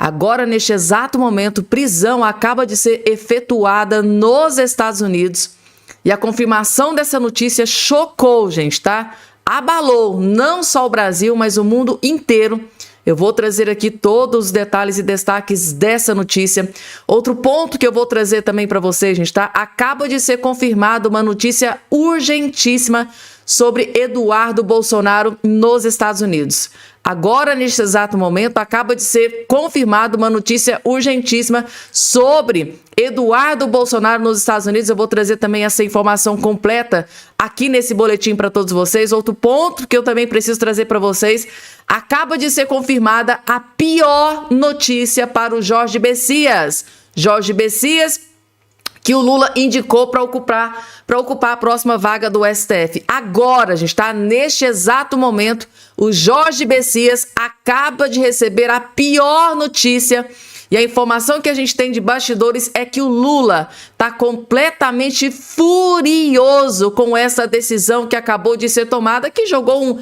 Agora, neste exato momento, prisão acaba de ser efetuada nos Estados Unidos. E a confirmação dessa notícia chocou, gente, tá? Abalou não só o Brasil, mas o mundo inteiro. Eu vou trazer aqui todos os detalhes e destaques dessa notícia. Outro ponto que eu vou trazer também para vocês, gente, tá? Acaba de ser confirmada uma notícia urgentíssima sobre Eduardo Bolsonaro nos Estados Unidos. Agora, neste exato momento, acaba de ser confirmada uma notícia urgentíssima sobre Eduardo Bolsonaro nos Estados Unidos. Eu vou trazer também essa informação completa aqui nesse boletim para todos vocês. Outro ponto que eu também preciso trazer para vocês: acaba de ser confirmada a pior notícia para o Jorge Messias. Jorge Messias, que o Lula indicou para ocupar a próxima vaga do STF. Agora, a gente está neste exato momento, o Jorge Messias acaba de receber a pior notícia. E a informação que a gente tem de bastidores é que o Lula está completamente furioso com essa decisão que acabou de ser tomada, que jogou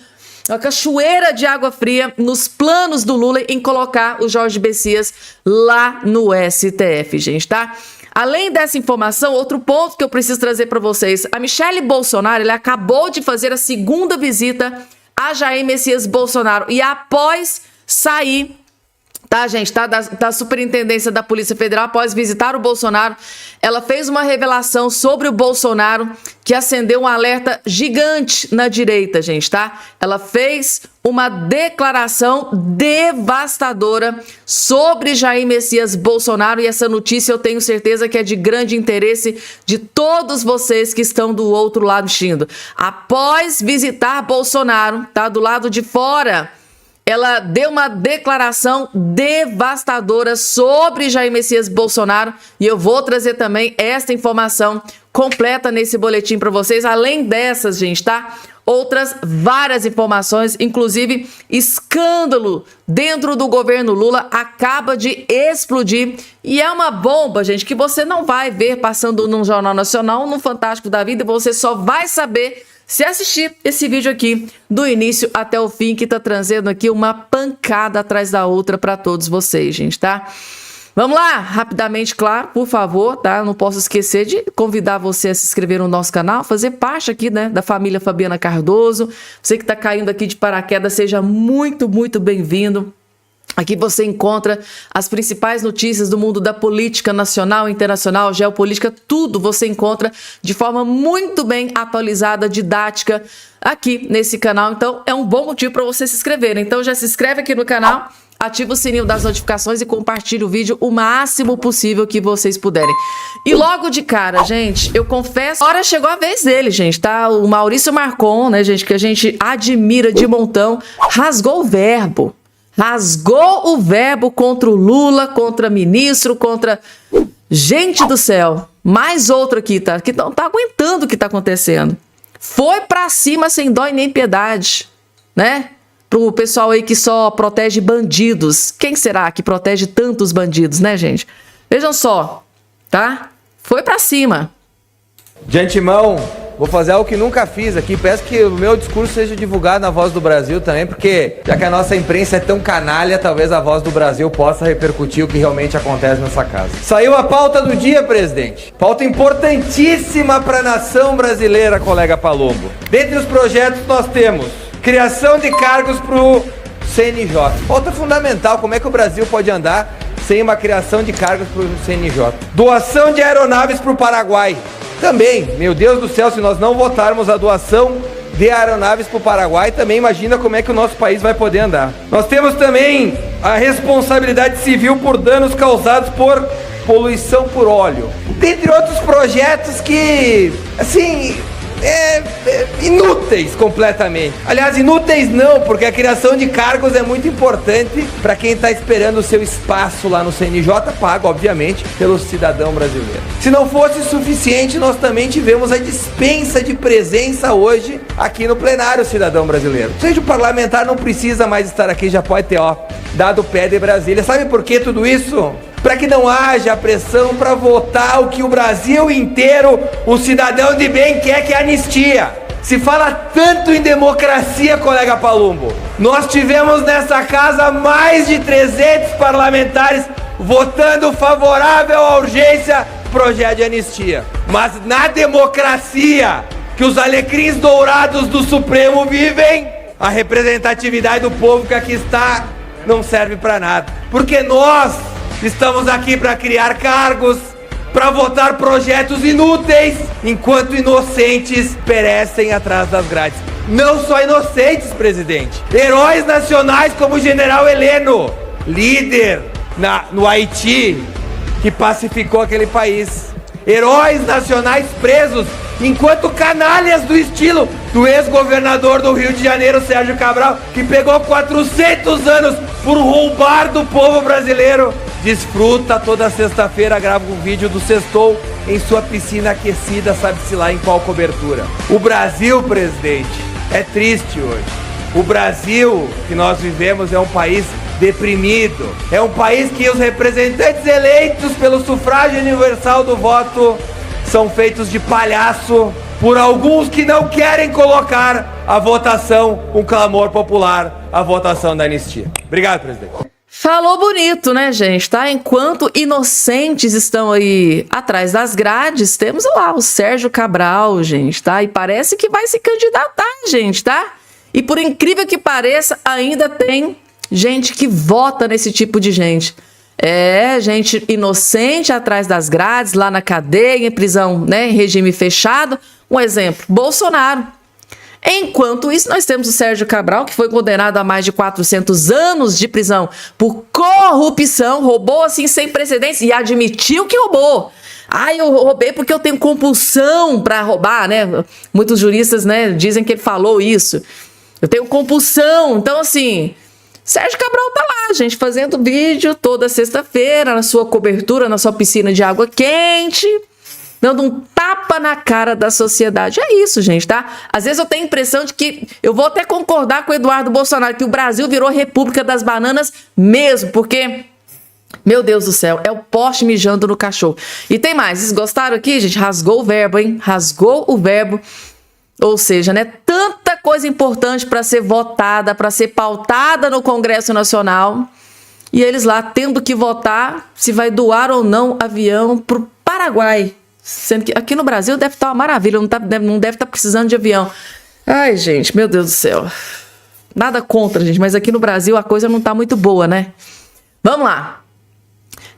uma cachoeira de água fria nos planos do Lula em colocar o Jorge Messias lá no STF, gente, tá? Além dessa informação, outro ponto que eu preciso trazer para vocês: a Michelle Bolsonaro, ela acabou de fazer a segunda visita a Jair Messias Bolsonaro, e após sair, tá, gente, tá, da Superintendência da Polícia Federal, após visitar o Bolsonaro, ela fez uma revelação sobre o Bolsonaro que acendeu um alerta gigante na direita, gente, tá? Ela fez uma declaração devastadora sobre Jair Messias Bolsonaro, e essa notícia eu tenho certeza que é de grande interesse de todos vocês que estão do outro lado assistindo. Após visitar Bolsonaro, tá, do lado de fora, ela deu uma declaração devastadora sobre Jair Messias Bolsonaro, e eu vou trazer também esta informação completa nesse boletim para vocês. Além dessas, gente, tá? Outras várias informações, inclusive escândalo dentro do governo Lula acaba de explodir, e é uma bomba, gente, que você não vai ver passando num Jornal Nacional, no Fantástico da Vida, e você só vai saber se assistir esse vídeo aqui do início até o fim, que tá trazendo aqui uma pancada atrás da outra para todos vocês, gente, tá? Vamos lá, rapidamente, claro, por favor, tá? Não posso esquecer de convidar você a se inscrever no nosso canal, fazer parte aqui, né, da família Fabiana Cardoso. Você que tá caindo aqui de paraquedas, seja muito, muito bem-vindo. Aqui você encontra as principais notícias do mundo da política nacional, internacional, geopolítica, tudo você encontra de forma muito bem atualizada, didática, aqui nesse canal. Então, é um bom motivo para você se inscrever. Então, já se inscreve aqui no canal, ativa o sininho das notificações e compartilhe o vídeo o máximo possível que vocês puderem. E logo de cara, gente, eu confesso, agora chegou a vez dele, gente, tá? O Maurício Marcon, né, gente, que a gente admira de montão, rasgou o verbo. Rasgou o verbo contra o Lula, contra ministro, contra... Gente do céu, mais outro aqui, tá? Que não tá aguentando o que tá acontecendo. Foi pra cima sem dó e nem piedade, né? Pro pessoal aí que só protege bandidos. Quem será que protege tantos bandidos, né, gente? Vejam só, tá? Foi pra cima. De antemão, vou fazer algo que nunca fiz aqui. Peço que o meu discurso seja divulgado na Voz do Brasil também, porque já que a nossa imprensa é tão canalha, talvez a Voz do Brasil possa repercutir o que realmente acontece nessa casa. Saiu a pauta do dia, presidente. Pauta importantíssima para a nação brasileira, colega Palombo. Dentre os projetos nós temos criação de cargos para o CNJ. Pauta fundamental, como é que o Brasil pode andar sem uma criação de cargos para o CNJ. Doação de aeronaves para o Paraguai. Também, meu Deus do céu, se nós não votarmos a doação de aeronaves para o Paraguai, também imagina como é que o nosso país vai poder andar. Nós temos também a responsabilidade civil por danos causados por poluição por óleo. Dentre outros projetos que, assim, inúteis completamente. Aliás, inúteis não, porque a criação de cargos é muito importante para quem está esperando o seu espaço lá no CNJ, pago, obviamente, pelo cidadão brasileiro. Se não fosse suficiente, nós também tivemos a dispensa de presença hoje aqui no plenário, cidadão brasileiro. Ou seja, o parlamentar não precisa mais estar aqui, já pode ter, dado o pé de Brasília. Sabe por que tudo isso? Para que não haja pressão para votar o que o Brasil inteiro, o cidadão de bem quer, que é anistia. Se fala tanto em democracia, colega Palumbo. Nós tivemos nessa casa mais de 300 parlamentares votando favorável à urgência do projeto de anistia. Mas na democracia que os alecrins dourados do Supremo vivem, a representatividade do povo que aqui está não serve para nada. Porque nós estamos aqui para criar cargos, para votar projetos inúteis, enquanto inocentes perecem atrás das grades. Não só inocentes, presidente. Heróis nacionais como o general Heleno, líder no Haiti, que pacificou aquele país. Heróis nacionais presos, enquanto canalhas do estilo do ex-governador do Rio de Janeiro, Sérgio Cabral, que pegou 400 anos por roubar do povo brasileiro, desfruta toda sexta-feira, grava um vídeo do Sextou em sua piscina aquecida, sabe-se lá em qual cobertura. O Brasil, presidente, é triste hoje. O Brasil que nós vivemos é um país deprimido. É um país que os representantes eleitos pelo sufrágio universal do voto são feitos de palhaço por alguns que não querem colocar a votação, um clamor popular, a votação da anistia. Obrigado, presidente. Falou bonito, né, gente, tá? Enquanto inocentes estão aí atrás das grades, temos lá o Sérgio Cabral, gente, tá? E parece que vai se candidatar, gente, tá? E por incrível que pareça, ainda tem gente que vota nesse tipo de gente. É, gente inocente atrás das grades, lá na cadeia, em prisão, né, em regime fechado. Um exemplo, Bolsonaro. Enquanto isso, nós temos o Sérgio Cabral, que foi condenado a mais de 400 anos de prisão por corrupção, roubou assim sem precedentes e admitiu que roubou. Ah, eu roubei porque eu tenho compulsão para roubar, né? Muitos juristas, né, dizem que ele falou isso. Eu tenho compulsão. Então, assim, Sérgio Cabral tá lá, gente, fazendo vídeo toda sexta-feira, na sua cobertura, na sua piscina de água quente, dando um tapa na cara da sociedade. É isso, gente, tá? Às vezes eu tenho a impressão de que, eu vou até concordar com o Eduardo Bolsonaro, que o Brasil virou República das Bananas mesmo, porque, meu Deus do céu, é o poste mijando no cachorro. E tem mais, vocês gostaram aqui, gente? Rasgou o verbo, hein? Rasgou o verbo. Ou seja, né, tanta coisa importante para ser votada, para ser pautada no Congresso Nacional, e eles lá tendo que votar se vai doar ou não avião para o Paraguai. Sendo que aqui no Brasil deve estar uma maravilha, não deve estar precisando de avião. Ai, gente, meu Deus do céu. Nada contra, gente, mas aqui no Brasil a coisa não está muito boa, né? Vamos lá.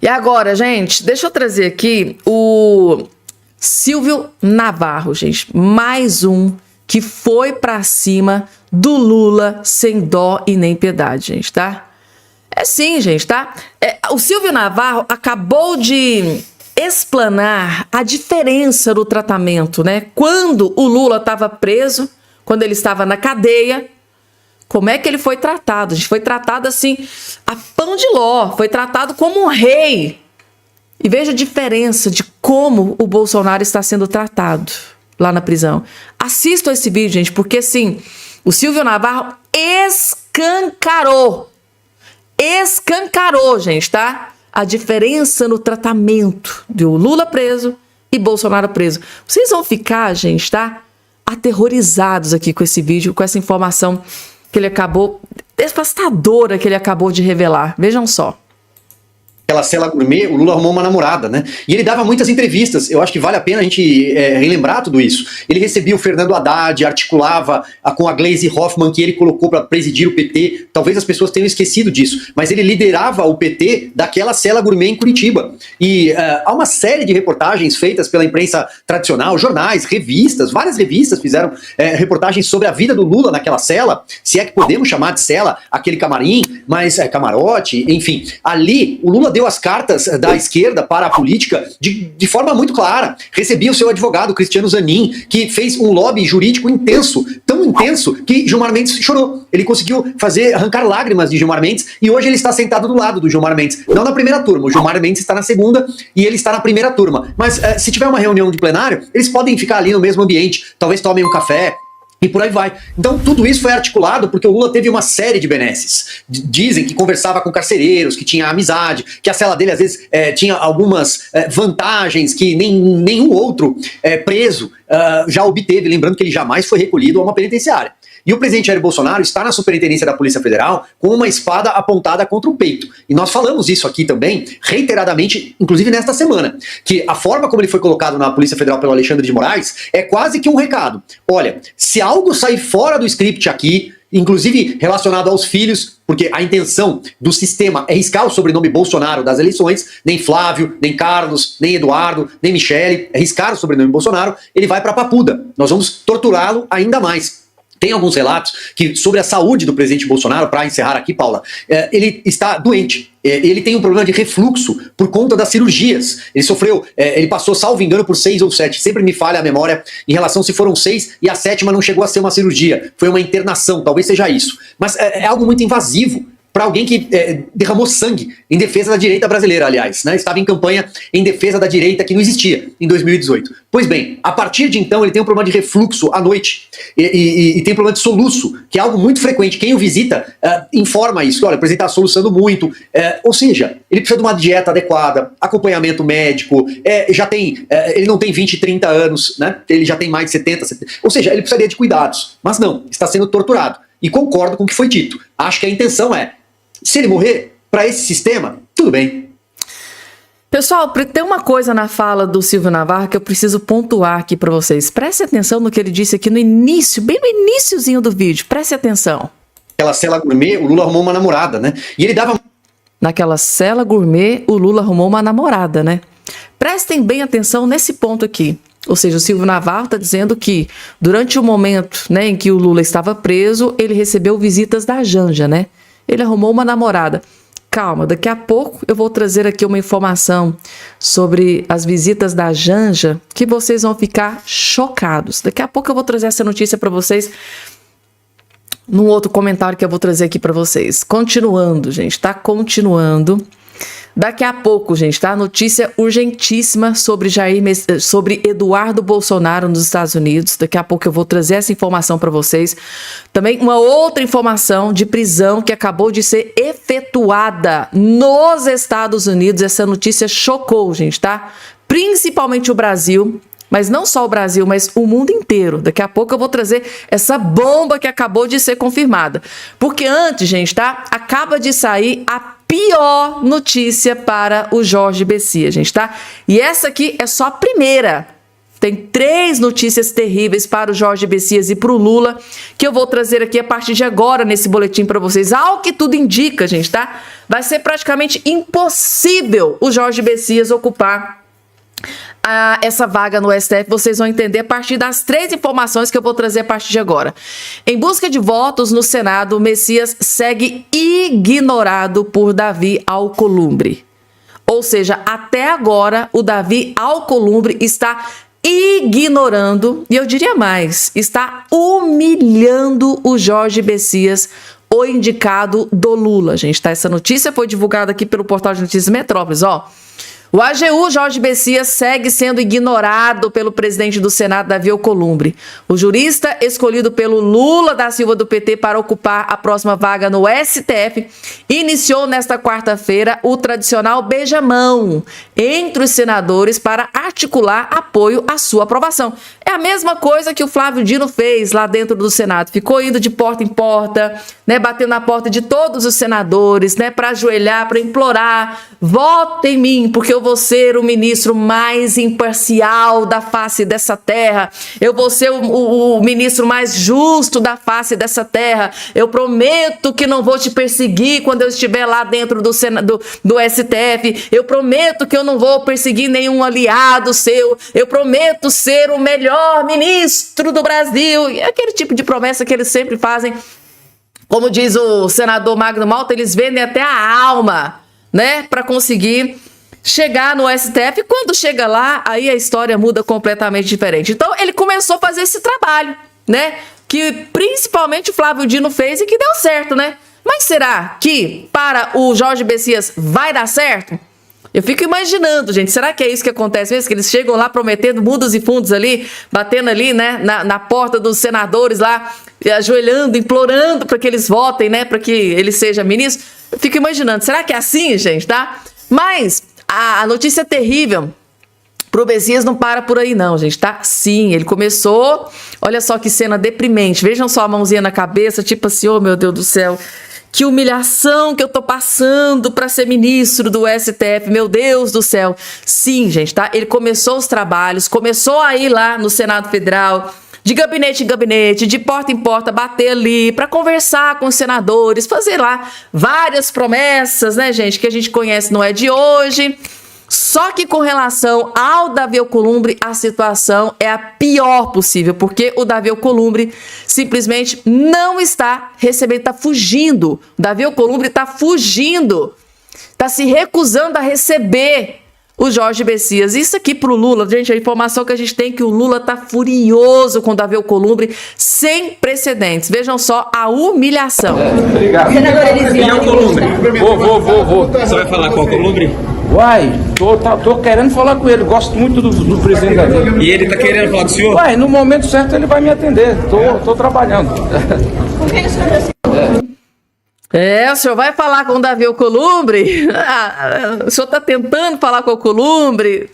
E agora, gente, deixa eu trazer aqui o Silvio Navarro, gente. Mais um que foi pra cima do Lula sem dó e nem piedade, gente, tá? É sim, gente, tá? O Silvio Navarro acabou de explanar a diferença do tratamento, né? Quando o Lula estava preso, quando ele estava na cadeia, como é que ele foi tratado? A gente foi tratado assim, a pão de ló, foi tratado como um rei. E veja a diferença de como o Bolsonaro está sendo tratado lá na prisão. Assistam esse vídeo, gente, porque assim, o Silvio Navarro escancarou, gente, tá? A diferença no tratamento do Lula preso e Bolsonaro preso. Vocês vão ficar, gente, tá? Aterrorizados aqui com esse vídeo, com essa informação que ele acabou, devastadora que ele acabou de revelar. Vejam só. Aquela cela gourmet, o Lula arrumou uma namorada, né? E ele dava muitas entrevistas, eu acho que vale a pena a gente relembrar tudo isso. Ele recebia o Fernando Haddad, articulava com a Gleisi Hoffmann, que ele colocou para presidir o PT. Talvez as pessoas tenham esquecido disso, mas ele liderava o PT daquela cela gourmet em Curitiba. E há uma série de reportagens feitas pela imprensa tradicional, jornais, revistas, várias revistas fizeram reportagens sobre a vida do Lula naquela cela, se é que podemos chamar de cela, aquele camarim, mas camarote, enfim. Ali, o Lula deu as cartas da esquerda para a política de forma muito clara. Recebia o seu advogado, Cristiano Zanin, que fez um lobby jurídico intenso, tão intenso que Gilmar Mendes chorou. Ele conseguiu arrancar lágrimas de Gilmar Mendes e hoje ele está sentado do lado do Gilmar Mendes. Não na primeira turma, o Gilmar Mendes está na segunda e ele está na primeira turma. Mas se tiver uma reunião de plenário, eles podem ficar ali no mesmo ambiente, talvez tomem um café, E por aí vai. Então, tudo isso foi articulado porque o Lula teve uma série de benesses. Dizem que conversava com carcereiros, que tinha amizade, que a cela dele, às vezes, tinha algumas vantagens que nenhum outro preso já obteve. Lembrando que ele jamais foi recolhido a uma penitenciária. E o presidente Jair Bolsonaro está na superintendência da Polícia Federal com uma espada apontada contra o peito. E nós falamos isso aqui também, reiteradamente, inclusive nesta semana, que a forma como ele foi colocado na Polícia Federal pelo Alexandre de Moraes é quase que um recado. Olha, se algo sair fora do script aqui, inclusive relacionado aos filhos, porque a intenção do sistema é riscar o sobrenome Bolsonaro das eleições, nem Flávio, nem Carlos, nem Eduardo, nem Michele, é riscar o sobrenome Bolsonaro, ele vai para Papuda. Nós vamos torturá-lo ainda mais. Tem alguns relatos que sobre a saúde do presidente Bolsonaro, para encerrar aqui, Paula, ele está doente. Ele tem um problema de refluxo por conta das cirurgias. Ele sofreu, ele passou, salvo engano, por 6 ou 7. Sempre me falha a memória em relação se foram 6 e a 7ª não chegou a ser uma cirurgia. Foi uma internação, talvez seja isso. Mas é algo muito invasivo para alguém que derramou sangue em defesa da direita brasileira, aliás, né? Estava em campanha em defesa da direita que não existia em 2018. Pois bem, a partir de então ele tem um problema de refluxo à noite e tem problema de soluço, que é algo muito frequente. Quem o visita informa isso, que olha, o presidente está soluçando muito, ou seja, ele precisa de uma dieta adequada, acompanhamento médico, ele não tem 20, 30 anos, né? Ele já tem mais de 70, ou seja, ele precisaria de cuidados, mas não, está sendo torturado. E concordo com o que foi dito. Acho que a intenção se ele morrer para esse sistema, tudo bem. Pessoal, tem uma coisa na fala do Silvio Navarro que eu preciso pontuar aqui para vocês. Preste atenção no que ele disse aqui no início, bem no iniciozinho do vídeo. Preste atenção. Naquela cela gourmet, o Lula arrumou uma namorada, né? E ele dava... Naquela cela gourmet, o Lula arrumou uma namorada, né? Prestem bem atenção nesse ponto aqui. Ou seja, o Silvio Navarro está dizendo que durante o momento, né, em que o Lula estava preso, ele recebeu visitas da Janja, né? Ele arrumou uma namorada. Calma, daqui a pouco eu vou trazer aqui uma informação sobre as visitas da Janja que vocês vão ficar chocados. Daqui a pouco eu vou trazer essa notícia para vocês num outro comentário que eu vou trazer aqui para vocês. Continuando, gente, tá? Continuando. Daqui a pouco, gente, tá? Notícia urgentíssima sobre Eduardo Bolsonaro nos Estados Unidos. Daqui a pouco eu vou trazer essa informação para vocês. Também uma outra informação de prisão que acabou de ser efetuada nos Estados Unidos. Essa notícia chocou, gente, tá? Principalmente o Brasil. Mas não só o Brasil, mas o mundo inteiro. Daqui a pouco eu vou trazer essa bomba que acabou de ser confirmada. Porque antes, gente, tá? Acaba de sair a pior notícia para o Jorge Bessias, gente, tá? E essa aqui é só a primeira. Tem 3 notícias terríveis para o Jorge Bessias e para o Lula que eu vou trazer aqui a partir de agora nesse boletim para vocês. Ao que tudo indica, gente, tá? Vai ser praticamente impossível o Jorge Bessias ocupar essa vaga no STF. Vocês vão entender a partir das 3 informações que eu vou trazer a partir de agora. Em busca de votos no Senado, o Messias segue ignorado por Davi Alcolumbre. Ou seja, até agora o Davi Alcolumbre está ignorando, e eu diria mais, está humilhando o Jorge Bessias, o indicado do Lula, gente, tá? Essa notícia foi divulgada aqui pelo portal de notícias Metrópolis, ó. O AGU Jorge Bessias segue sendo ignorado pelo presidente do Senado, Davi Alcolumbre. O jurista escolhido pelo Lula da Silva do PT para ocupar a próxima vaga no STF iniciou nesta quarta-feira o tradicional beijamão entre os senadores para articular apoio à sua aprovação. É a mesma coisa que o Flávio Dino fez lá dentro do Senado. Ficou indo de porta em porta, né, batendo na porta de todos os senadores, né, para ajoelhar, para implorar: vote em mim, porque eu vou ser o ministro mais imparcial da face dessa terra. Eu vou ser o ministro mais justo da face dessa terra. Eu prometo que não vou te perseguir quando eu estiver lá dentro do STF. Eu prometo que eu não vou perseguir nenhum aliado seu. Eu prometo ser o melhor ministro do Brasil. E aquele tipo de promessa que eles sempre fazem. Como diz o senador Magno Malta, eles vendem até a alma, né, para conseguir chegar no STF. E quando chega lá, aí a história muda completamente diferente. Então ele começou a fazer esse trabalho, né, que principalmente o Flávio Dino fez e que deu certo, né? Mas será que para o Jorge Bessias vai dar certo? Eu fico imaginando, gente, será que é isso que acontece mesmo? Que eles chegam lá prometendo mundos e fundos ali, batendo ali, né, na porta dos senadores lá, ajoelhando, implorando para que eles votem, né, para que ele seja ministro. Eu fico imaginando, será que é assim, gente, tá? Mas a notícia é terrível. Pro Bessias não para por aí não, gente, tá? Sim, ele começou, olha só que cena deprimente, vejam só a mãozinha na cabeça, tipo assim, oh meu Deus do céu, que humilhação que eu tô passando para ser ministro do STF, meu Deus do céu. Sim, gente, tá? Ele começou os trabalhos, começou a ir lá no Senado Federal, de gabinete em gabinete, de porta em porta, bater ali, para conversar com os senadores, fazer lá várias promessas, né, gente, que a gente conhece, não é de hoje. Só que com relação ao Davi Alcolumbre, a situação é a pior possível, porque o Davi Alcolumbre simplesmente não está recebendo, está fugindo. O Davi Alcolumbre está fugindo, está se recusando a receber o Jorge Bessias. Isso aqui pro Lula, gente, a informação que a gente tem é que o Lula tá furioso com o Davi Alcolumbre, sem precedentes. Vejam só a humilhação. Obrigado. Senador Elisiane. Alcolumbre. Vou. Você vai falar com o Alcolumbre? Uai, tô querendo falar com ele, gosto muito do presidente da gente. E ele tá querendo falar com o senhor? Uai, no momento certo ele vai me atender, tô trabalhando. Com quem o senhor decidiu? O senhor vai falar com o Davi Alcolumbre? O senhor está tentando falar com o Alcolumbre?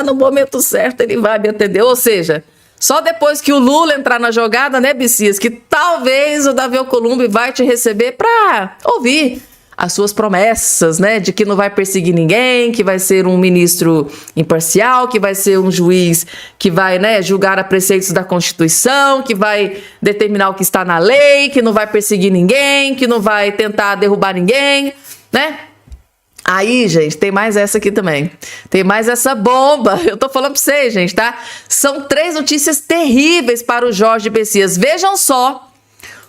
No momento certo ele vai me atender. Ou seja, só depois que o Lula entrar na jogada, né, Bessias, que talvez o Davi Alcolumbre vai te receber para ouvir as suas promessas, né, de que não vai perseguir ninguém, que vai ser um ministro imparcial, que vai ser um juiz que vai, né, julgar a preceitos da Constituição, que vai determinar o que está na lei, que não vai perseguir ninguém, que não vai tentar derrubar ninguém, né? Aí, gente, tem mais essa aqui também. Tem mais essa bomba. Eu tô falando pra vocês, gente, tá? São 3 notícias terríveis para o Jorge Bessias. Vejam só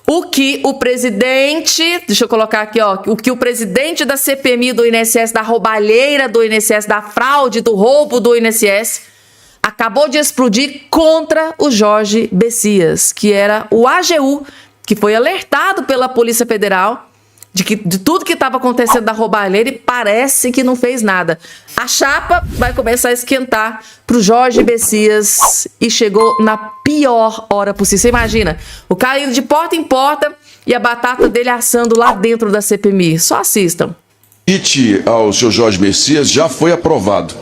o que o presidente, deixa eu colocar aqui, ó, o que o presidente da CPMI do INSS, da roubalheira do INSS, da fraude, do roubo do INSS, acabou de explodir contra o Jorge Bessias, que era o AGU, que foi alertado pela Polícia Federal de tudo que estava acontecendo da roubalheira e parece que não fez nada. A chapa vai começar a esquentar pro Jorge Bessias e chegou na pior hora possível. Você imagina, o cara indo de porta em porta e a batata dele assando lá dentro da CPMI. Só assistam. O convite ao senhor Jorge Bessias já foi aprovado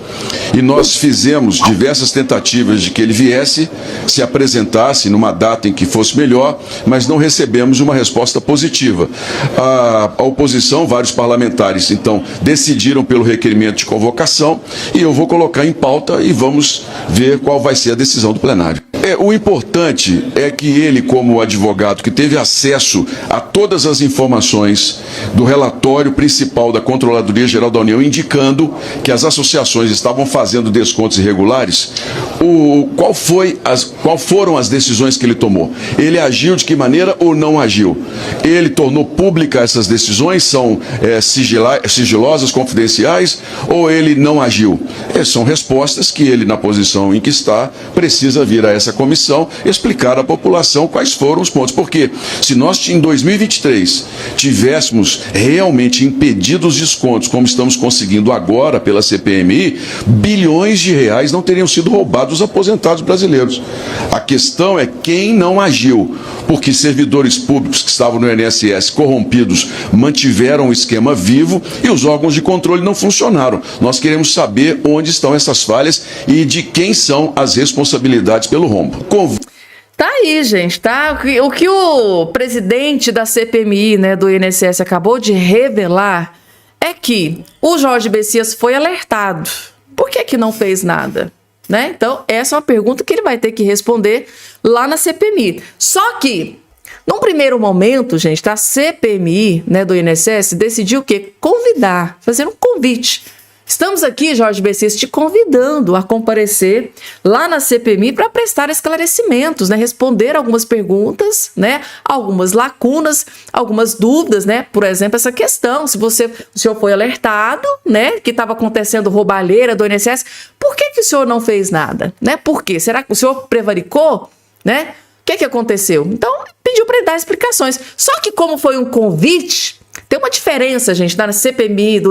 e nós fizemos diversas tentativas de que ele viesse, se apresentasse numa data em que fosse melhor, mas não recebemos uma resposta positiva. A oposição, vários parlamentares, então, decidiram pelo requerimento de convocação e eu vou colocar em pauta e vamos ver qual vai ser a decisão do plenário. O importante é que ele, como advogado que teve acesso a todas as informações do relatório principal da Controladoria Geral da União, indicando que as associações estavam fazendo descontos irregulares, qual foram as decisões que ele tomou? Ele agiu de que maneira ou não agiu? Ele tornou pública essas decisões, são sigilosas, confidenciais, ou ele não agiu? São respostas que ele, na posição em que está, precisa vir a essa comissão explicar à população quais foram os pontos. Porque se nós em 2023 tivéssemos realmente impedido os descontos, como estamos conseguindo agora pela CPMI, bilhões de reais não teriam sido roubados dos aposentados brasileiros. A questão é quem não agiu, porque servidores públicos que estavam no INSS corrompidos mantiveram o esquema vivo e os órgãos de controle não funcionaram. Nós queremos saber onde estão essas falhas e de quem são as responsabilidades pelo rombo. Tá aí, gente, tá? O que o presidente da CPMI, né, do INSS acabou de revelar é que o Jorge Bessias foi alertado. Por que não fez nada? Né? Então, essa é uma pergunta que ele vai ter que responder lá na CPMI. Só que, num primeiro momento, gente, a CPMI, né, do INSS decidiu o quê? Convidar, fazer um convite. Estamos aqui, Jorge Bessias, te convidando a comparecer lá na CPMI para prestar esclarecimentos, né? Responder algumas perguntas, né? Algumas lacunas, algumas dúvidas, né? Por exemplo, essa questão, se o senhor foi alertado, né? Que estava acontecendo roubalheira do INSS, por que o senhor não fez nada? Né? Por quê? Será que o senhor prevaricou? Né? O que aconteceu? Então, pediu para ele dar explicações. Só que como foi um convite, Tem uma diferença, gente, na CPMI,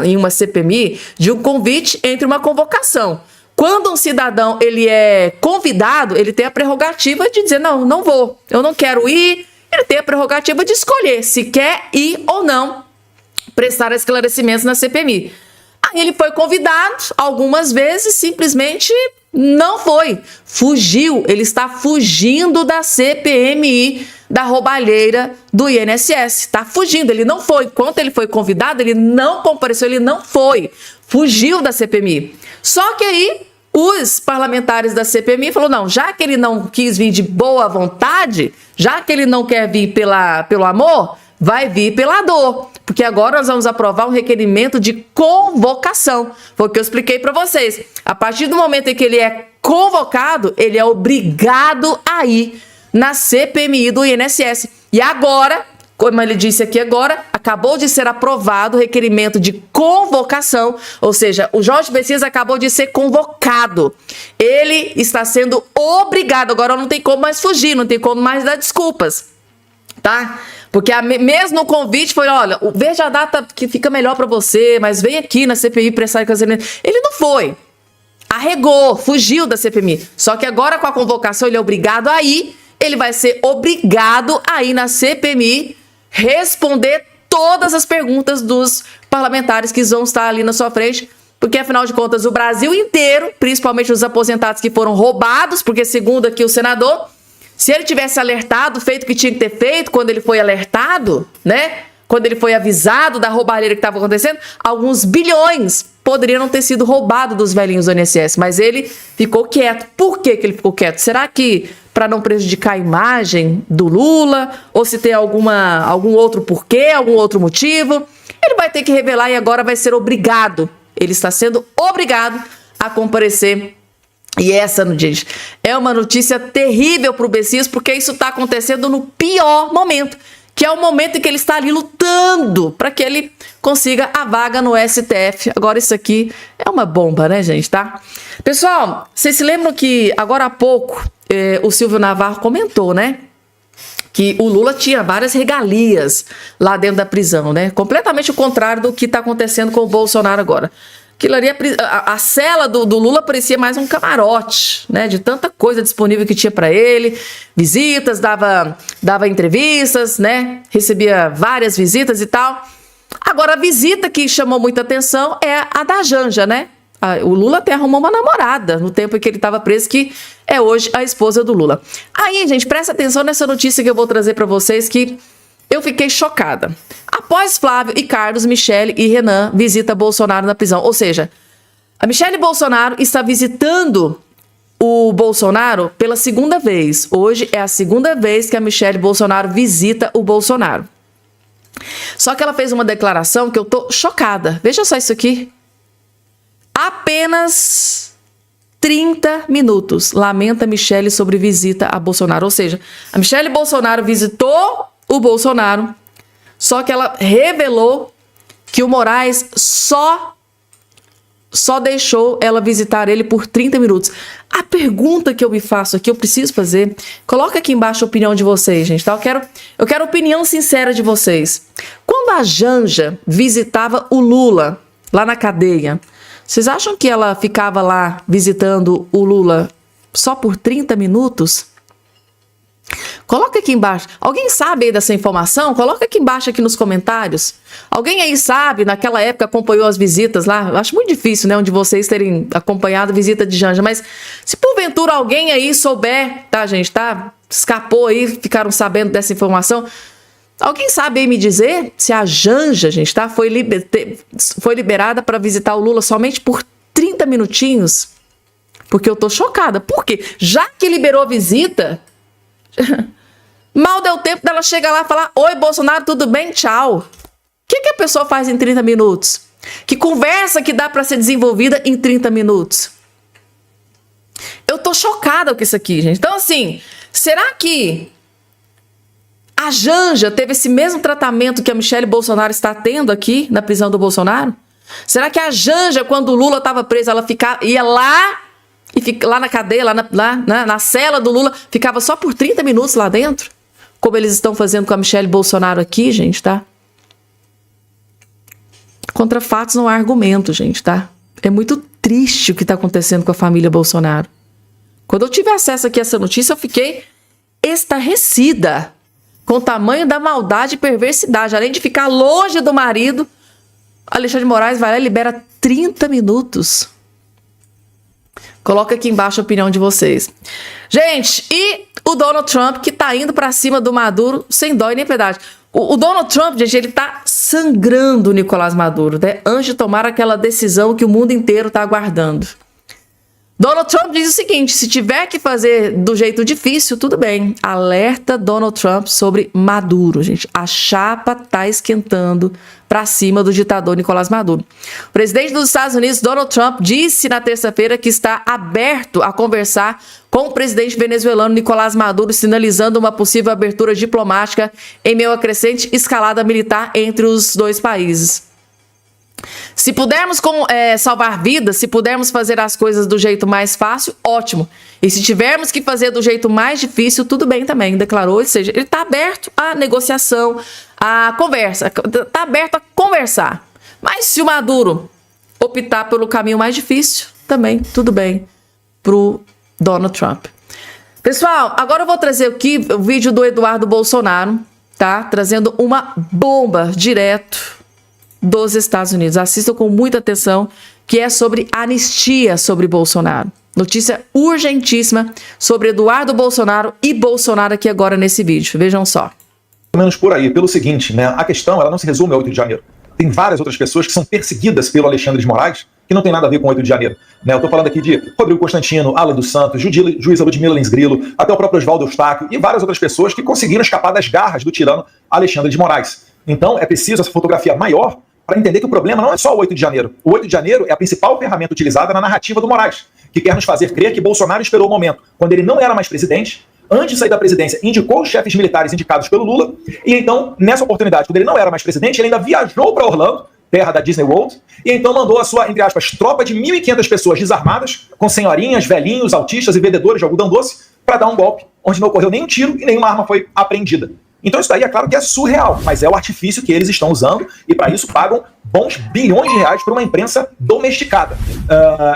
em uma CPMI, de um convite entre uma convocação. Quando um cidadão ele é convidado, ele tem a prerrogativa de dizer, não vou, eu não quero ir. Ele tem a prerrogativa de escolher se quer ir ou não prestar esclarecimentos na CPMI. Aí ele foi convidado algumas vezes, simplesmente não foi. Fugiu, ele está fugindo da CPMI, da roubalheira do INSS. Está fugindo, ele não foi. Enquanto ele foi convidado, ele não compareceu, ele não foi. Fugiu da CPMI. Só que aí os parlamentares da CPMI falaram, não, já que ele não quis vir de boa vontade, já que ele não quer vir pelo amor, vai vir pela dor. Porque agora nós vamos aprovar um requerimento de convocação. Foi o que eu expliquei para vocês. A partir do momento em que ele é convocado, ele é obrigado a ir na CPMI do INSS. E agora, como ele disse aqui agora, acabou de ser aprovado o requerimento de convocação, ou seja, o Jorge Messias acabou de ser convocado. Ele está sendo obrigado, agora não tem como mais fugir, não tem como mais dar desculpas, tá? Porque mesmo no convite foi, olha, veja a data que fica melhor para você, mas vem aqui na CPI prestar esclarecimento. Ele não foi, arregou, fugiu da CPMI. Só que agora com a convocação ele é obrigado a ir, ele vai ser obrigado a ir na CPMI responder todas as perguntas dos parlamentares que vão estar ali na sua frente, porque afinal de contas o Brasil inteiro, principalmente os aposentados que foram roubados, porque segundo aqui o senador, se ele tivesse alertado, feito o que tinha que ter feito quando ele foi alertado, né? Quando ele foi avisado da roubalheira que estava acontecendo, alguns bilhões poderiam ter sido roubados dos velhinhos do INSS, mas ele ficou quieto. Por que ele ficou quieto? Será que para não prejudicar a imagem do Lula? Ou se tem algum outro porquê, algum outro motivo? Ele vai ter que revelar e agora vai ser obrigado. Ele está sendo obrigado a comparecer. E essa, gente, é uma notícia terrível para o Messias, porque isso está acontecendo no pior momento, que é o momento em que ele está ali lutando para que ele consiga a vaga no STF. Agora isso aqui é uma bomba, né, gente, tá? Pessoal, vocês se lembram que agora há pouco o Silvio Navarro comentou, né, que o Lula tinha várias regalias lá dentro da prisão, né? Completamente o contrário do que está acontecendo com o Bolsonaro agora. Aquilo ali, a cela do Lula parecia mais um camarote, né? De tanta coisa disponível que tinha para ele, visitas, dava entrevistas, né? Recebia várias visitas e tal. Agora, a visita que chamou muita atenção é a da Janja, né? O Lula até arrumou uma namorada no tempo em que ele estava preso, que é hoje a esposa do Lula. Aí, gente, presta atenção nessa notícia que eu vou trazer para vocês, que eu fiquei chocada. Após Flávio e Carlos, Michele e Renan visita Bolsonaro na prisão. Ou seja, a Michele Bolsonaro está visitando o Bolsonaro pela segunda vez. Hoje é a segunda vez que a Michele Bolsonaro visita o Bolsonaro. Só que ela fez uma declaração que eu tô chocada. Veja só isso aqui. Apenas 30 minutos, lamenta Michele sobre visita a Bolsonaro. Ou seja, a Michele Bolsonaro visitou o Bolsonaro, só que ela revelou que o Moraes só deixou ela visitar ele por 30 minutos. A pergunta que eu me faço aqui, eu preciso fazer, coloca aqui embaixo a opinião de vocês, gente, tá? Eu quero a opinião sincera de vocês. Quando a Janja visitava o Lula lá na cadeia, vocês acham que ela ficava lá visitando o Lula só por 30 minutos? Coloca aqui embaixo. Alguém sabe aí dessa informação? Coloca aqui embaixo, aqui nos comentários. Alguém aí sabe, naquela época acompanhou as visitas lá? Eu acho muito difícil, né, onde vocês terem acompanhado a visita de Janja, mas se porventura alguém aí souber, tá, gente, tá? Escapou aí, ficaram sabendo dessa informação. Alguém sabe aí me dizer se a Janja, gente, tá? Foi liberada para visitar o Lula somente por 30 minutinhos? Porque eu tô chocada. Por quê? Já que liberou a visita, mal deu tempo dela chegar lá e falar: oi, Bolsonaro, tudo bem? Tchau. O que a pessoa faz em 30 minutos? Que conversa que dá para ser desenvolvida em 30 minutos? Eu tô chocada com isso aqui, gente. Então, assim, será que a Janja teve esse mesmo tratamento que a Michele Bolsonaro está tendo aqui na prisão do Bolsonaro? Será que a Janja, quando o Lula estava preso, ela ia lá e lá na cadeia, lá na cela do Lula, ficava só por 30 minutos lá dentro? Como eles estão fazendo com a Michele Bolsonaro aqui, gente, tá? Contra fatos não há argumento, gente, tá? É muito triste o que está acontecendo com a família Bolsonaro. Quando eu tive acesso aqui a essa notícia, eu fiquei estarrecida com o tamanho da maldade e perversidade. Além de ficar longe do marido, Alexandre de Moraes vai lá e libera 30 minutos. Coloca aqui embaixo a opinião de vocês. Gente, e o Donald Trump, que tá indo pra cima do Maduro sem dó e nem piedade. O Donald Trump, gente, ele tá sangrando o Nicolás Maduro, né? Antes de tomar aquela decisão que o mundo inteiro tá aguardando. Donald Trump diz o seguinte: se tiver que fazer do jeito difícil, tudo bem. Alerta Donald Trump sobre Maduro, gente. A chapa tá esquentando para cima do ditador Nicolás Maduro. O presidente dos Estados Unidos, Donald Trump, disse na terça-feira que está aberto a conversar com o presidente venezuelano Nicolás Maduro, sinalizando uma possível abertura diplomática em meio à crescente escalada militar entre os dois países. Se pudermos salvar vidas, se pudermos fazer as coisas do jeito mais fácil, ótimo. E se tivermos que fazer do jeito mais difícil, tudo bem também, declarou. Ou seja, ele está aberto à negociação, à conversa, está aberto a conversar. Mas se o Maduro optar pelo caminho mais difícil, também tudo bem para o Donald Trump. Pessoal, agora eu vou trazer aqui o vídeo do Eduardo Bolsonaro, tá? Trazendo uma bomba direto dos Estados Unidos. Assistam com muita atenção, que é sobre anistia sobre Bolsonaro. Notícia urgentíssima sobre Eduardo Bolsonaro e Bolsonaro aqui agora nesse vídeo. Vejam só. Menos por aí, pelo seguinte, né? A questão ela não se resume ao 8 de janeiro. Tem várias outras pessoas que são perseguidas pelo Alexandre de Moraes, que não tem nada a ver com 8 de janeiro. Né? Eu estou falando aqui de Rodrigo Constantino, Alan dos Santos, juíza Ludmila Lins Grilo, até o próprio Oswaldo Eustáquio e várias outras pessoas que conseguiram escapar das garras do tirano Alexandre de Moraes. Então é preciso essa fotografia maior para entender que o problema não é só o 8 de janeiro. O 8 de janeiro é a principal ferramenta utilizada na narrativa do Moraes, que quer nos fazer crer que Bolsonaro esperou o momento quando ele não era mais presidente, antes de sair da presidência, indicou os chefes militares indicados pelo Lula, e então, nessa oportunidade, quando ele não era mais presidente, ele ainda viajou para Orlando, terra da Disney World, e então mandou a sua, entre aspas, tropa de 1.500 pessoas desarmadas, com senhorinhas, velhinhos, autistas e vendedores de algodão doce, para dar um golpe, onde não ocorreu nenhum tiro e nenhuma arma foi apreendida. Então isso daí é claro que é surreal, mas é o artifício que eles estão usando e para isso pagam bons bilhões de reais para uma imprensa domesticada.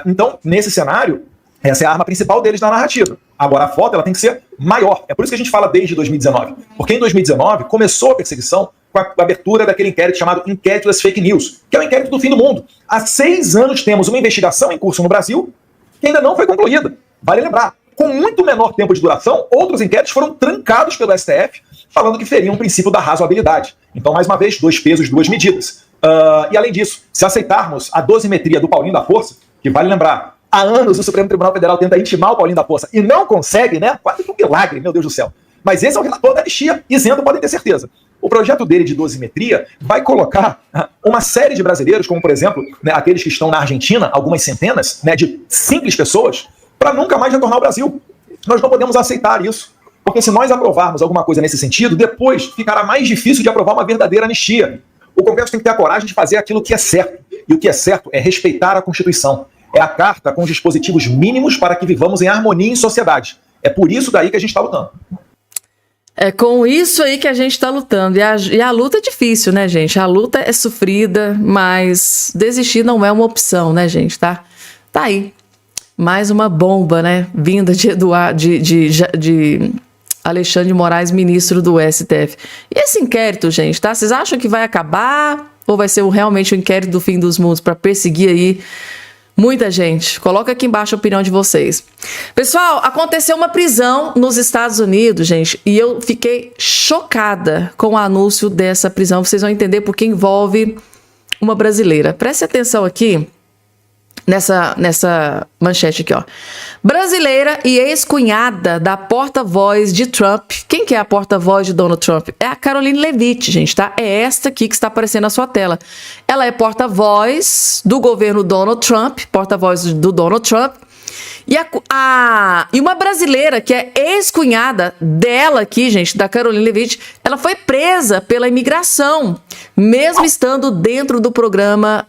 Então, nesse cenário, essa é a arma principal deles na narrativa. Agora a foto ela tem que ser maior. É por isso que a gente fala desde 2019. Porque em 2019 começou a perseguição com a abertura daquele inquérito chamado Inquérito das Fake News, que é o inquérito do fim do mundo. Há 6 anos temos uma investigação em curso no Brasil que ainda não foi concluída. Vale lembrar, com muito menor tempo de duração, outros inquéritos foram trancados pelo STF, falando que feriam o princípio da razoabilidade. Então, mais uma vez, 2 pesos, 2 medidas. E além disso, se aceitarmos a dosimetria do Paulinho da Força, que vale lembrar, há anos o Supremo Tribunal Federal tenta intimar o Paulinho da Força e não consegue, né? Quase que um milagre, meu Deus do céu. Mas esse é o relator da anistia, isento, podem ter certeza. O projeto dele de dosimetria vai colocar uma série de brasileiros, como por exemplo, né, aqueles que estão na Argentina, algumas centenas, né, de simples pessoas, para nunca mais retornar ao Brasil. Nós não podemos aceitar isso. Porque se nós aprovarmos alguma coisa nesse sentido, depois ficará mais difícil de aprovar uma verdadeira anistia. O Congresso tem que ter a coragem de fazer aquilo que é certo. E o que é certo é respeitar a Constituição. É a carta com os dispositivos mínimos para que vivamos em harmonia em sociedade. É por isso daí que a gente está lutando. É com isso aí que a gente está lutando. E a luta é difícil, né, gente? A luta é sofrida, mas desistir não é uma opção, né, gente? Tá aí. Mais uma bomba, né? Vinda de Alexandre de Moraes, ministro do STF. E esse inquérito, gente, tá? Vocês acham que vai acabar? Ou vai ser realmente o inquérito do fim dos mundos para perseguir aí muita gente? Coloca aqui embaixo a opinião de vocês. Pessoal, aconteceu uma prisão nos Estados Unidos, gente, e eu fiquei chocada com o anúncio dessa prisão. Vocês vão entender porque envolve uma brasileira. Preste atenção aqui. Nessa manchete aqui, ó. Brasileira e ex-cunhada da porta-voz de Trump. Quem que é a porta-voz de Donald Trump? É a Caroline Leavitt, gente, tá? É esta aqui que está aparecendo na sua tela. Ela é porta-voz do governo Donald Trump, porta-voz do Donald Trump. E uma brasileira que é ex-cunhada dela aqui, gente, da Caroline Leavitt, ela foi presa pela imigração, mesmo estando dentro do programa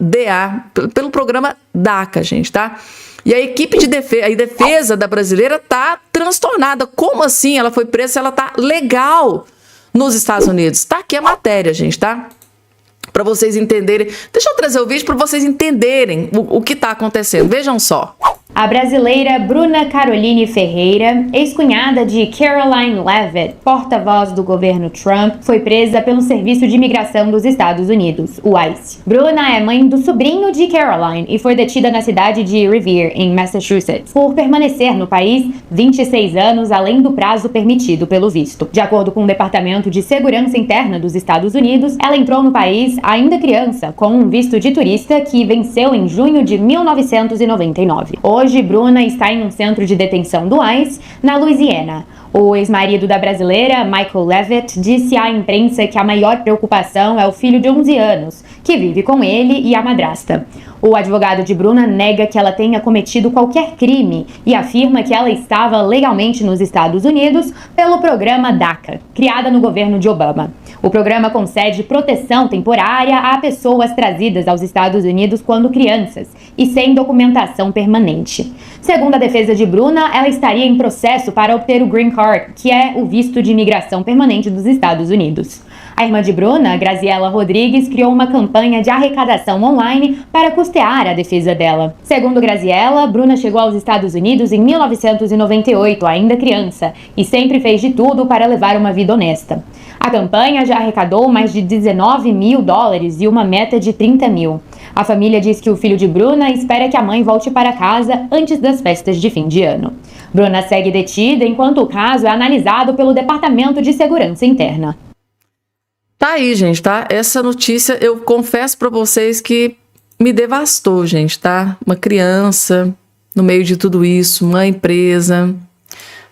pelo programa DACA, gente, tá? E a equipe de defesa da brasileira tá transtornada. Como assim ela foi presa se ela tá legal nos Estados Unidos? Tá aqui a matéria, gente, tá? para vocês entenderem. Deixa eu trazer o vídeo para vocês entenderem o que está acontecendo. Vejam só. A brasileira Bruna Caroline Ferreira, ex-cunhada de Caroline Leavitt, porta-voz do governo Trump, foi presa pelo Serviço de Imigração dos Estados Unidos, o ICE. Bruna é mãe do sobrinho de Caroline e foi detida na cidade de Revere, em Massachusetts, por permanecer no país 26 anos além do prazo permitido pelo visto. De acordo com o Departamento de Segurança Interna dos Estados Unidos, ela entrou no país ainda criança, com um visto de turista que venceu em junho de 1999. Hoje, Bruna está em um centro de detenção do ICE, na Louisiana. O ex-marido da brasileira, Michael Leavitt, disse à imprensa que a maior preocupação é o filho de 11 anos, que vive com ele e a madrasta. O advogado de Bruna nega que ela tenha cometido qualquer crime e afirma que ela estava legalmente nos Estados Unidos pelo programa DACA, criado no governo de Obama. O programa concede proteção temporária a pessoas trazidas aos Estados Unidos quando crianças e sem documentação permanente. Segundo a defesa de Bruna, ela estaria em processo para obter o Green Card, que é o visto de imigração permanente dos Estados Unidos. A irmã de Bruna, Graziela Rodrigues, criou uma campanha de arrecadação online para custear a defesa dela. Segundo Graziela, Bruna chegou aos Estados Unidos em 1998, ainda criança, e sempre fez de tudo para levar uma vida honesta. A campanha já arrecadou mais de $19 mil e uma meta de 30 mil. A família diz que o filho de Bruna espera que a mãe volte para casa antes das festas de fim de ano. Bruna segue detida enquanto o caso é analisado pelo Departamento de Segurança Interna. Tá aí, gente, tá? Essa notícia, eu confesso pra vocês que me devastou, gente, tá? Uma criança no meio de tudo isso, mãe presa.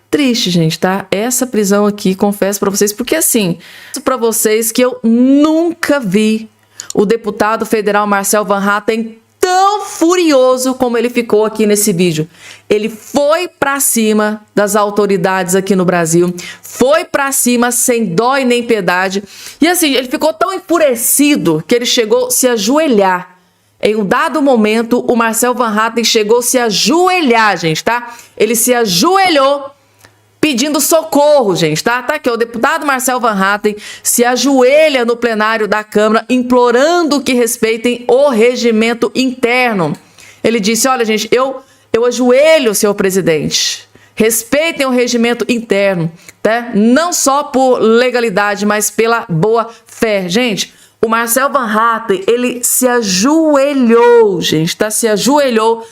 Triste, gente, tá? Essa prisão aqui, confesso pra vocês, porque assim, pra vocês que eu nunca vi o deputado federal Marcel Van Hatten tão furioso como ele ficou aqui nesse vídeo. Ele foi pra cima das autoridades aqui no Brasil, foi pra cima sem dó e nem piedade. E assim, ele ficou tão enfurecido que ele chegou a se ajoelhar. Em um dado momento, o Marcel Van Hatten chegou a se ajoelhar, gente, tá? Ele se ajoelhou pedindo socorro, gente, tá? Tá aqui, o deputado Marcel Van Hatten se ajoelha no plenário da Câmara, implorando que respeitem o regimento interno. Ele disse, olha, gente, eu ajoelho, senhor presidente. Respeitem o regimento interno, tá? Não só por legalidade, mas pela boa fé. Gente, o Marcel Van Hatten, ele se ajoelhou, gente, tá? Se ajoelhou.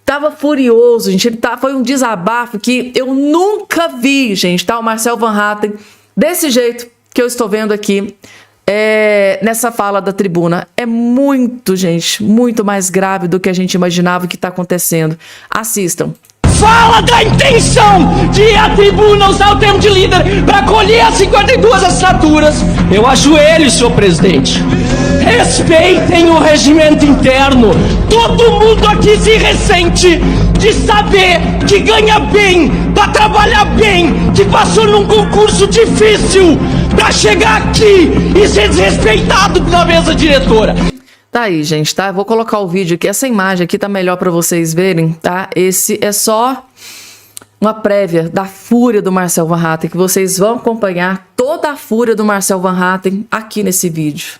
Tava furioso, gente. Foi um desabafo que eu nunca vi, gente, tá? O Marcel Van Hatten, desse jeito que eu estou vendo aqui, nessa fala da tribuna. É muito, gente, muito mais grave do que a gente imaginava que está acontecendo. Assistam. Fala da intenção de a tribuna usar o termo de líder para colher as 52 assinaturas. Eu ajoelho, senhor presidente. Respeitem o regimento interno. Todo mundo aqui se ressente de saber que ganha bem, para trabalhar bem, que passou num concurso difícil para chegar aqui e ser desrespeitado na mesa diretora. Tá aí, gente, tá? Eu vou colocar o vídeo aqui. Essa imagem aqui tá melhor para vocês verem, tá? Esse é só uma prévia da fúria do Marcel Van Hatten, que vocês vão acompanhar toda a fúria do Marcel Van Hatten aqui nesse vídeo.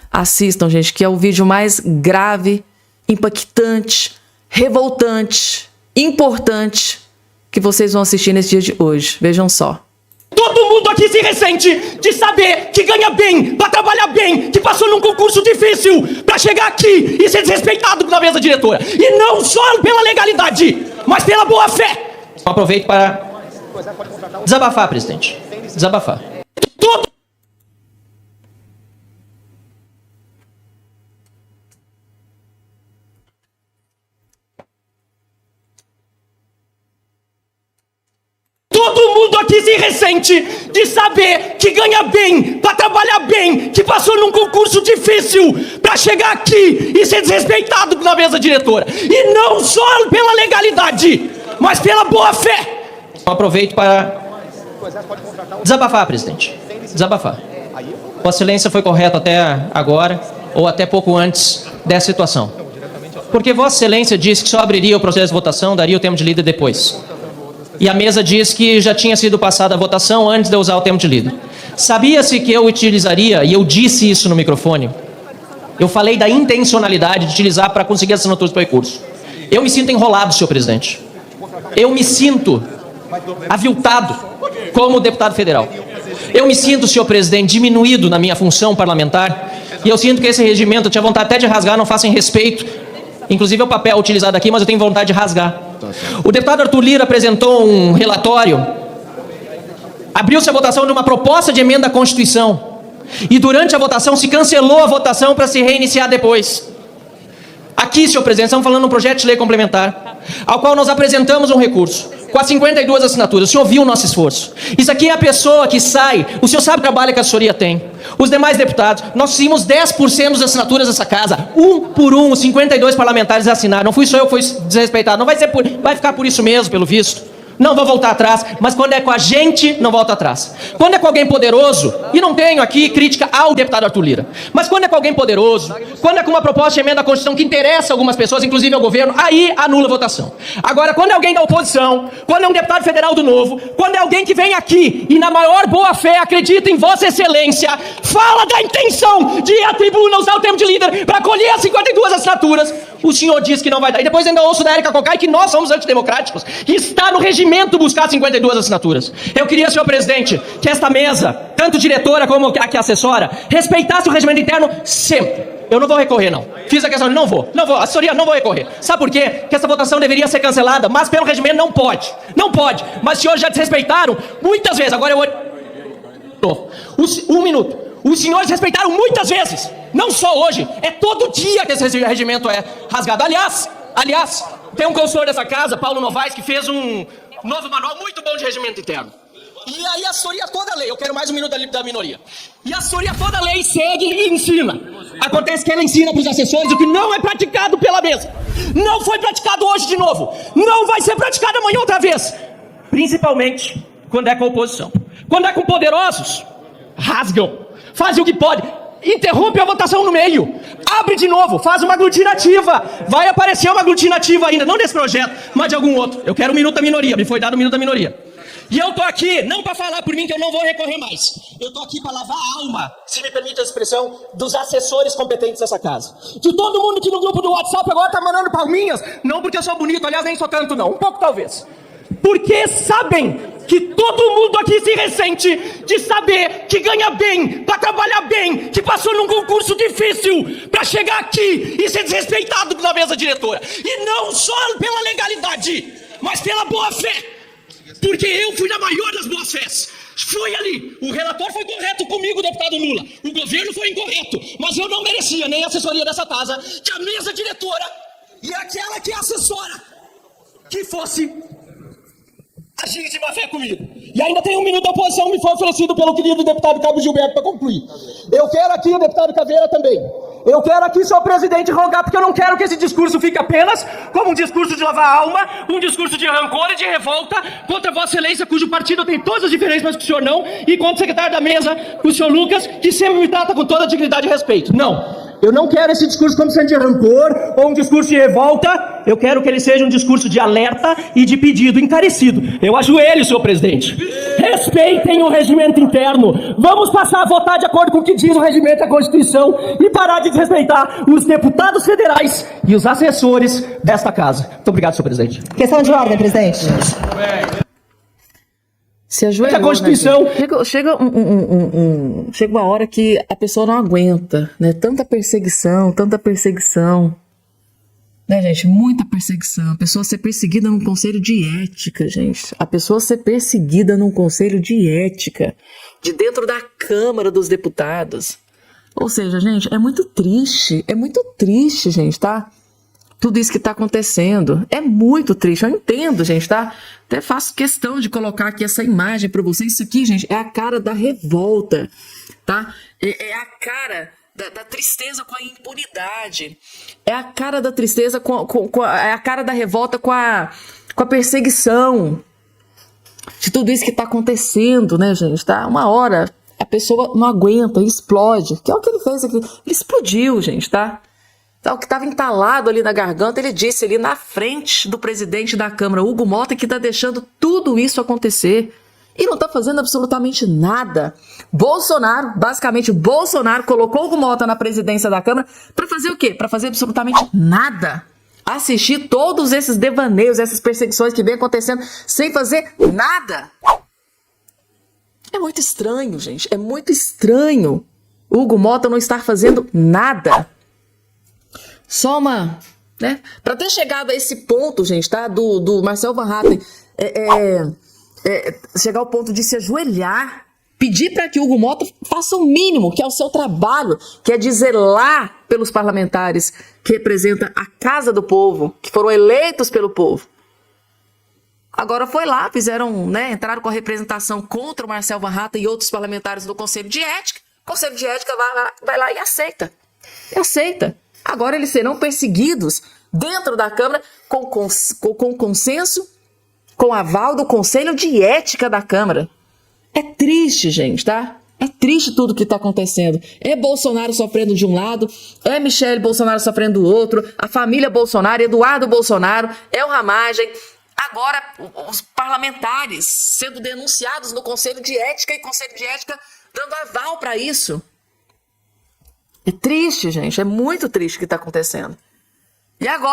Assistam, gente, que é o vídeo mais grave, impactante, revoltante, importante que vocês vão assistir nesse dia de hoje. Vejam só. Todo mundo aqui se ressente de saber que ganha bem, para trabalhar bem, que passou num concurso difícil para chegar aqui e ser desrespeitado na mesa diretora. E não só pela legalidade, mas pela boa fé. Aproveito para desabafar, presidente. Desabafar. Todo mundo aqui se ressente de saber que ganha bem, para trabalhar bem, que passou num concurso difícil para chegar aqui e ser desrespeitado na mesa diretora. E não só pela legalidade, mas pela boa fé. Aproveito para desabafar, presidente. Desabafar. Vossa Excelência foi correto até agora, ou até pouco antes dessa situação. Porque Vossa Excelência disse que só abriria o processo de votação, daria o termo de líder depois. E a mesa diz que já tinha sido passada a votação antes de eu usar o termo de líder. Sabia-se que eu utilizaria, e eu disse isso no microfone, Eu falei da intencionalidade de utilizar para conseguir as assinaturas para o recurso. Eu me sinto enrolado, senhor presidente. Eu me sinto aviltado como deputado federal. Eu me sinto, senhor presidente, diminuído na minha função parlamentar. E eu sinto que esse regimento, eu tinha vontade até de rasgar, não faço em respeito. Inclusive é o papel utilizado aqui, mas eu tenho vontade de rasgar. O deputado Arthur Lira apresentou um relatório. Abriu-se a votação de uma proposta de emenda à Constituição. E durante a votação se cancelou a votação para se reiniciar depois. Aqui, senhor presidente, estamos falando de um projeto de lei complementar, ao qual nós apresentamos um recurso, com as 52 assinaturas. O senhor viu o nosso esforço. Isso aqui é a pessoa que sai, o senhor sabe o trabalho que a assessoria tem. Os demais deputados, nós conseguimos 10% das assinaturas dessa casa. Um por um, os 52 parlamentares assinaram. Não fui só eu que fui desrespeitado. Não vai ser vai ficar por isso mesmo, pelo visto. Não vou voltar atrás, mas quando é com a gente, não volto atrás. Quando é com alguém poderoso, e não tenho aqui crítica ao deputado Arthur Lira, mas quando é com alguém poderoso, quando é com uma proposta de emenda à Constituição que interessa algumas pessoas, inclusive ao governo, aí anula a votação. Agora, quando é alguém da oposição, quando é um deputado federal do Novo, quando é alguém que vem aqui e na maior boa-fé acredita em Vossa Excelência, fala da intenção de ir à tribuna, usar o termo de líder para colher as 52 assinaturas, o senhor diz que não vai dar. E depois ainda ouço da Érica Cocai que nós somos antidemocráticos, que está no regimento buscar 52 assinaturas. Eu queria, senhor presidente, que esta mesa, tanto diretora como a que assessora, respeitasse o regimento interno sempre. Eu não vou recorrer, não. Fiz a questão, não vou. Assessoria, não vou recorrer. Sabe por quê? Porque essa votação deveria ser cancelada, mas pelo regimento não pode. Não pode. Mas os senhores já desrespeitaram muitas vezes. Agora eu vou... Um minuto. Os senhores respeitaram muitas vezes. Não só hoje. É todo dia que esse regimento é rasgado. Aliás, tem um consultor dessa casa, Paulo Novaes, que fez um novo manual muito bom de regimento interno. E aí a assessoria toda lei, eu quero mais um minuto da minoria. E a assessoria toda lei segue e ensina. Acontece que ela ensina para os assessores o que não é praticado pela mesa. Não foi praticado hoje de novo. Não vai ser praticado amanhã outra vez. Principalmente quando é com a oposição. Quando é com poderosos, rasgam. Fazem o que pode. Interrompe a votação no meio. Abre de novo, faz uma aglutinativa. Vai aparecer uma aglutinativa ainda, não desse projeto, mas de algum outro. Eu quero um minuto da minoria, me foi dado um minuto da minoria. E eu tô aqui, não para falar por mim que eu não vou recorrer mais. Eu tô aqui para lavar a alma, se me permite a expressão, dos assessores competentes dessa casa. De todo mundo que no grupo do WhatsApp agora tá mandando palminhas. Não porque eu sou bonito, aliás, nem sou tanto não. Um pouco talvez. Porque sabem que todo mundo aqui se ressente de saber que ganha bem, para trabalhar bem, que passou num concurso difícil para chegar aqui e ser desrespeitado na mesa diretora. E não só pela legalidade, mas pela boa-fé. Porque eu fui na maior das boas-fés. Fui ali. O relator foi correto comigo, deputado Lula. O governo foi incorreto. Mas eu não merecia, nem a assessoria dessa casa, que a mesa diretora e aquela que é assessora, que fosse agir de má fé comigo. E ainda tem um minuto da oposição, me foi oferecido pelo querido deputado Cabo Gilberto para concluir. Eu quero aqui o deputado Caveira também. Eu quero aqui, senhor presidente, rogar, porque eu não quero que esse discurso fique apenas como um discurso de lavar a alma, um discurso de rancor e de revolta contra Vossa Excelência, cujo partido tem todas as diferenças, mas que o senhor não, e contra o secretário da mesa, o senhor Lucas, que sempre me trata com toda a dignidade e respeito. Não. Eu não quero esse discurso como sendo de rancor ou um discurso de revolta. Eu quero que ele seja um discurso de alerta e de pedido encarecido. Eu ajoelho, senhor presidente. Respeitem o regimento interno. Vamos passar a votar de acordo com o que diz o regimento da Constituição e parar de desrespeitar os deputados federais e os assessores desta casa. Muito obrigado, senhor presidente. Questão de ordem, presidente. Se ajoelhou, a Constituição... Né, chega uma hora que a pessoa não aguenta, né? Tanta perseguição. Né, gente? Muita perseguição. A pessoa ser perseguida num conselho de ética, gente. A pessoa ser perseguida num conselho de ética. De dentro da Câmara dos Deputados. Ou seja, gente, é muito triste, gente, tá? Tudo isso que tá acontecendo. É muito triste, eu entendo, gente, tá? Até faço questão de colocar aqui essa imagem pra vocês. Isso aqui, gente, é a cara da revolta, tá? É a cara da tristeza com a impunidade. É a cara da tristeza é a cara da revolta com a perseguição. De tudo isso que tá acontecendo, né, gente, tá? Uma hora a pessoa não aguenta, explode. Que é o que ele fez aqui. Ele explodiu, gente, tá? O que estava entalado ali na garganta, ele disse ali na frente do presidente da Câmara, Hugo Mota, que está deixando tudo isso acontecer. e não está fazendo absolutamente nada. Basicamente Bolsonaro colocou o Hugo Mota na presidência da Câmara para fazer o quê? Para fazer absolutamente nada. Assistir todos esses devaneios, essas perseguições que vem acontecendo sem fazer nada. É muito estranho, gente. É muito estranho Hugo Mota não estar fazendo nada. Só uma... né? Para ter chegado a esse ponto, gente, tá? Do Marcel Van Hatten chegar ao ponto de se ajoelhar, pedir para que o Hugo Mota faça o mínimo, que é o seu trabalho, que é de zelar pelos parlamentares que representam a casa do povo, que foram eleitos pelo povo. Agora foi lá, fizeram, né, entraram com a representação contra o Marcel Van Hatten e outros parlamentares do Conselho de Ética. O Conselho de Ética vai lá e aceita. Agora eles serão perseguidos dentro da Câmara com consenso, com aval do Conselho de Ética da Câmara. É triste, gente, tá? É triste tudo que está acontecendo. É Bolsonaro sofrendo de um lado, é Michele Bolsonaro sofrendo do outro, a família Bolsonaro, Eduardo Bolsonaro, é o Ramagem. Agora, os parlamentares sendo denunciados no Conselho de Ética e Conselho de Ética dando aval para isso. É triste, gente. É muito triste o que está acontecendo. E agora?